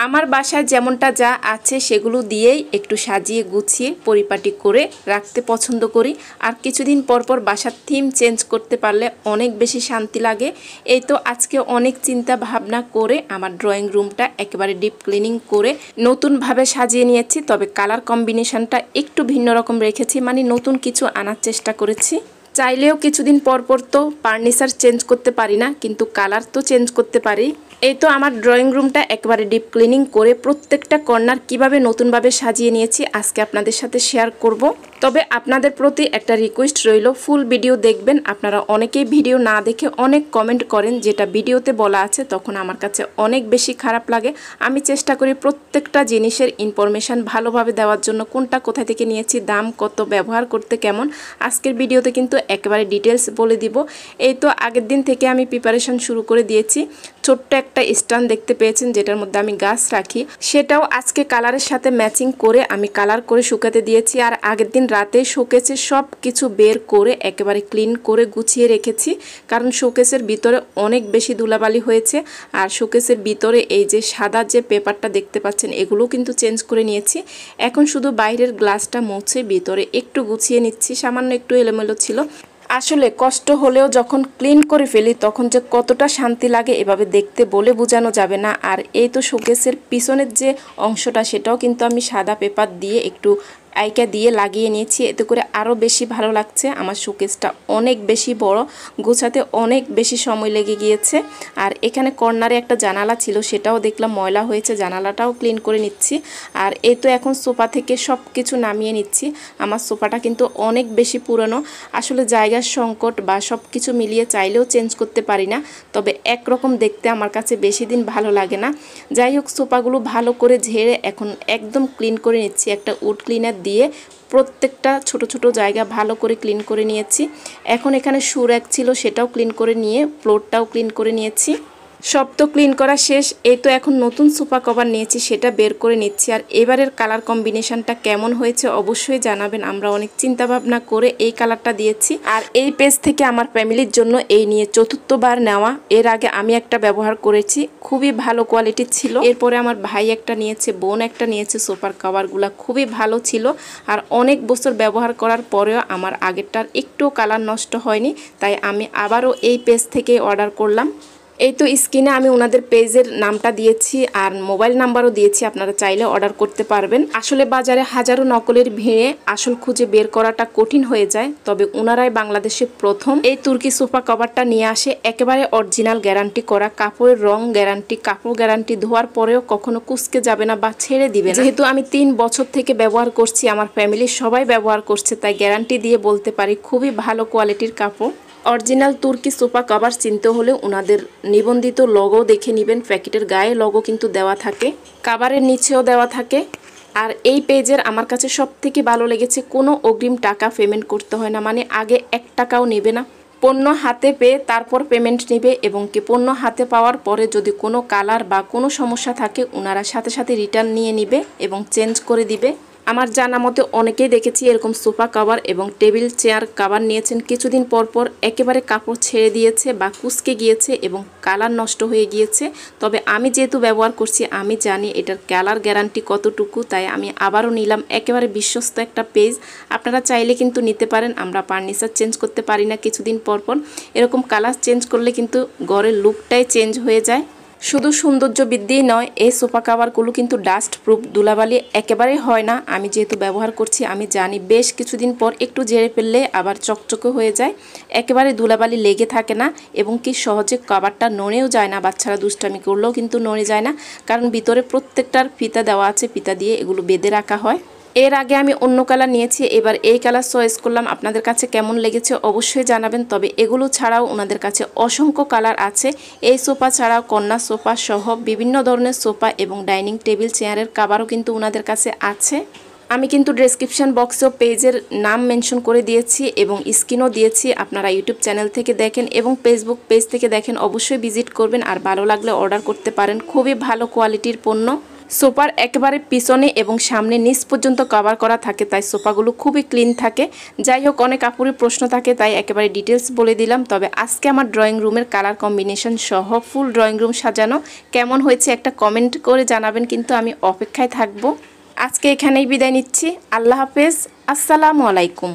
আমার বাসায় যেমনটা যা আছে সেগুলো দিয়েই একটু সাজিয়ে গুছিয়ে পরিপাটি করে রাখতে পছন্দ করি। আর কিছুদিন পর পর বাসার থিম চেঞ্জ করতে পারলে অনেক বেশি শান্তি লাগে। এই তো আজকে অনেক চিন্তা ভাবনা করে আমার ড্রয়িং রুমটা একেবারে ডিপ ক্লিনিং করে নতুনভাবে সাজিয়ে নিয়েছি। তবে কালার কম্বিনেশনটা একটু ভিন্ন রকম রেখেছি, মানে নতুন কিছু আনার চেষ্টা করেছি। চাইলেও কিছুদিন পর পর তো ফার্নিচার চেঞ্জ করতে পারি না, কিন্তু কালার তো চেঞ্জ করতে পারি। এই তো আমার ড্রয়িং রুমটা একবারে ডিপ ক্লিনিং করে প্রত্যেকটা কর্নার কিভাবে নতুনভাবে সাজিয়ে নিয়েছি আজকে আপনাদের সাথে শেয়ার করব। তবে আপনাদের প্রতি একটা রিকোয়েস্ট রইল, ফুল ভিডিও দেখবেন। আপনারা অনেকেই ভিডিও না দেখে অনেক কমেন্ট করেন, যেটা ভিডিওতে বলা আছে তখন আমার কাছে অনেক বেশি খারাপ লাগে। আমি চেষ্টা করি প্রত্যেকটা জিনিসের ইনফরমেশান ভালোভাবে দেওয়ার জন্য, কোনটা কোথা থেকে নিয়েছি, দাম কত, ব্যবহার করতে কেমন। আজকের ভিডিওতে কিন্তু একেবারে ডিটেলস বলে দিব। এই তো আগের দিন থেকে আমি প্রিপারেশন শুরু করে দিয়েছি। ছোট্ট একটা স্ট্যান্ড দেখতে পেয়েছেন যেটার মধ্যে আমি গাছ রাখি, সেটাও আজকে কালারের সাথে ম্যাচিং করে আমি কালার করে শুকাতে দিয়েছি। আর আগের দিন রাতে শোকেসে সব কিছু বের করে একেবারে ক্লিন করে গুছিয়ে রেখেছি, কারণ শোকেসের ভিতরে অনেক বেশি ধুলাবালি হয়েছে। আর শোকেসের ভিতরে এই যে সাদা যে পেপারটা দেখতে পাচ্ছেন এগুলোও কিন্তু চেঞ্জ করে নিয়েছি। এখন শুধু বাইরের গ্লাসটা মুছে ভিতরে একটু গুছিয়ে নিচ্ছি, সামান্য একটু এলোমেলো ছিল। আসলে কষ্ট হলেও যখন ক্লিন করে ফেলি তখন যে কতটা শান্তি লাগে এভাবে দেখতে বলে বোঝানো যাবে না। আর এই তো শোকেসের পিছনের যে অংশটা সেটাও কিন্তু আমি সাদা পেপার দিয়ে একটু আইকা দিয়ে লাগিয়ে নিয়েছি, এতে করে আরও বেশি ভালো লাগছে। আমার শোকেসটা অনেক বেশি বড়, গোছাতে অনেক বেশি সময় লেগে গিয়েছে। আর এখানে কর্নারে একটা জানালা ছিল, সেটাও দেখলাম ময়লা হয়েছে, জানালাটাও ক্লিন করে নিচ্ছি। আর এই তো এখন সোফা থেকে সব কিছু নামিয়ে নিচ্ছি। আমার সোফাটা কিন্তু অনেক বেশি পুরনো, আসলে জায়গার সংকট বা সব কিছু মিলিয়ে চাইলেও চেঞ্জ করতে পারি না। তবে একরকম দেখতে আমার কাছে বেশি দিন ভালো লাগে না। যাই হোক, সোফাগুলো ভালো করে ঝেড়ে এখন একদম ক্লিন করে নিচ্ছি। একটা উড ক্লিনার দিয়ে প্রত্যেকটা ছোট ছোট জায়গা ভালো করে ক্লিন করে নিয়েছি। এখন এখানে শু র্যাক ছিল, সেটাও ক্লিন করে নিয়ে ফ্লোরটাও ক্লিন করে নিয়েছি। সব তো ক্লিন করা শেষ। এই তো এখন নতুন সোফা কভার নিয়েছি, সেটা বের করে নিচ্ছি। আর এবারের কালার কম্বিনেশনটা কেমন হয়েছে অবশ্যই জানাবেন। আমরা অনেক চিন্তা ভাবনা করে এই কালারটা দিয়েছি। আর এই পেজ থেকে আমার ফ্যামিলির জন্য এই নিয়ে চতুর্থবার নেওয়া। এর আগে আমি একটা ব্যবহার করেছি, খুবই ভালো কোয়ালিটির ছিল। এরপরে আমার ভাই একটা নিয়েছে, বোন একটা নিয়েছে। সোফার কভারগুলো খুবই ভালো ছিল। আর অনেক বছর ব্যবহার করার পরেও আমার আগেরটার একটু কালার নষ্ট হয়নি, তাই আমি আবারও এই পেজ থেকে অর্ডার করলাম। এই তো স্ক্রিনে আমি ওনাদের পেজের নামটা দিয়েছি আর মোবাইল নাম্বারও দিয়েছি, আপনারা চাইলে অর্ডার করতে পারবেন। আসলে বাজারে হাজারো নকলের ভিড়ে আসল খুঁজে বের করাটা কঠিন হয়ে যায়। তবে ওনারাই বাংলাদেশে প্রথম এই তুর্কি সোফা কভারটা নিয়ে আসে, একেবারে অরিজিনাল গ্যারান্টি করা, কাপড়ের রং গ্যারান্টি, কাপড় গ্যারান্টি, ধোয়ার পরেও কখনো কুঁচকে যাবে না বা ছেড়ে দিবে না। যেহেতু আমি 3 বছর থেকে ব্যবহার করছি, আমার ফ্যামিলির সবাই ব্যবহার করছে, তাই গ্যারান্টি দিয়ে বলতে পারি খুবই ভালো কোয়ালিটির কাপড়। অরিজিনাল তুর্কি সোফা কভার চিনতে হলে ওনাদের নিবন্ধিত লোগো দেখে নেবেন। প্যাকেটের গায়ে লোগো কিন্তু দেওয়া থাকে, কভারের নিচেও দেওয়া থাকে। আর এই পেজের আমার কাছে সব থেকে ভালো লেগেছে, কোনো অগ্রিম টাকা পেমেন্ট করতে হয় না, মানে আগে 1 টাকাও নেবে না। পণ্য হাতে পেয়ে তারপর পেমেন্ট নেবে, এবং কি পণ্য হাতে পাওয়ার পরে যদি কোনো কালার বা কোনো সমস্যা থাকে ওনারা সাথে সাথে রিটার্ন নিয়ে নেবে এবং চেঞ্জ করে দিবে। আমার জানা মতে অনেকেই দেখেছি এরকম সোফা কভার এবং টেবিল চেয়ার কভার নিয়েছেন, কিছুদিন পর পর একেবারে কাপড় ছেড়ে দিয়েছে বা কুঁচকে গিয়েছে এবং কালার নষ্ট হয়ে গিয়েছে। তবে আমি যেহেতু ব্যবহার করছি আমি জানি এটার কালার গ্যারান্টি কতটুকু, তাই আমি আবারও নিলাম। একেবারে বিশ্বস্ত একটা পেজ, আপনারা চাইলে কিন্তু নিতে পারেন। আমরা ফার্নিচার চেঞ্জ করতে পারি না কিছুদিন পর পর, এরকম কালার চেঞ্জ করলে কিন্তু ঘরের লুকটাই চেঞ্জ হয়ে যায়। শুধু সৌন্দর্য বৃদ্ধিই নয়, এই সোফা কভারগুলো কিন্তু ডাস্ট প্রুফ, ধুলাবালি একেবারেই হয় না। আমি যেহেতু ব্যবহার করছি আমি জানি, বেশ কিছুদিন পর একটু ঝেড়ে ফেললে আবার চকচকে হয়ে যায়, একেবারে ধুলাবালি লেগে থাকে না, এবং কি সহজে কভারটা নড়েও যায় না। বাচ্চারা দুষ্টামি করলেও কিন্তু নড়ে যায় না, কারণ ভিতরে প্রত্যেকটার ফিতা দেওয়া আছে, ফিতা দিয়ে এগুলো বেঁধে রাখা হয়। এর আগে আমি অন্য কালার নিয়েছি, এবার এই কালার চয়েস করলাম। আপনাদের কাছে কেমন লেগেছে অবশ্যই জানাবেন। তবে এগুলো ছাড়াও ওনাদের কাছে অসংখ্য কালার আছে। এই সোফা ছাড়াও কন্যা সোফা সহ বিভিন্ন ধরনের সোফা এবং ডাইনিং টেবিল চেয়ারের কভারও কিন্তু ওনাদের কাছে আছে। আমি কিন্তু ডেসক্রিপশন বক্সেও পেজের নাম মেনশন করে দিয়েছি এবং স্ক্রিনও দিয়েছি। আপনারা ইউটিউব চ্যানেল থেকে দেখেন এবং ফেসবুক পেজ থেকে দেখেন, অবশ্যই ভিজিট করবেন। আর ভালো লাগলে অর্ডার করতে পারেন, খুবই ভালো কোয়ালিটির পণ্য। সোফার একেবারে পিছনে এবং সামনে নিচ পর্যন্ত কভার করা থাকে, তাই সোফাগুলো খুবই ক্লিন থাকে। যাই হোক, অনেক আপুরের প্রশ্ন থাকে, তাই একেবারে ডিটেলস বলে দিলাম। তবে আজকে আমার ড্রয়িং রুমের কালার কম্বিনেশন সহ ফুল ড্রয়িং রুম সাজানো কেমন হয়েছে একটা কমেন্ট করে জানাবেন, কিন্তু আমি অপেক্ষায় থাকবো। আজকে এখানেই বিদায় নিচ্ছি। আল্লাহ হাফেজ, আসসালামু আলাইকুম।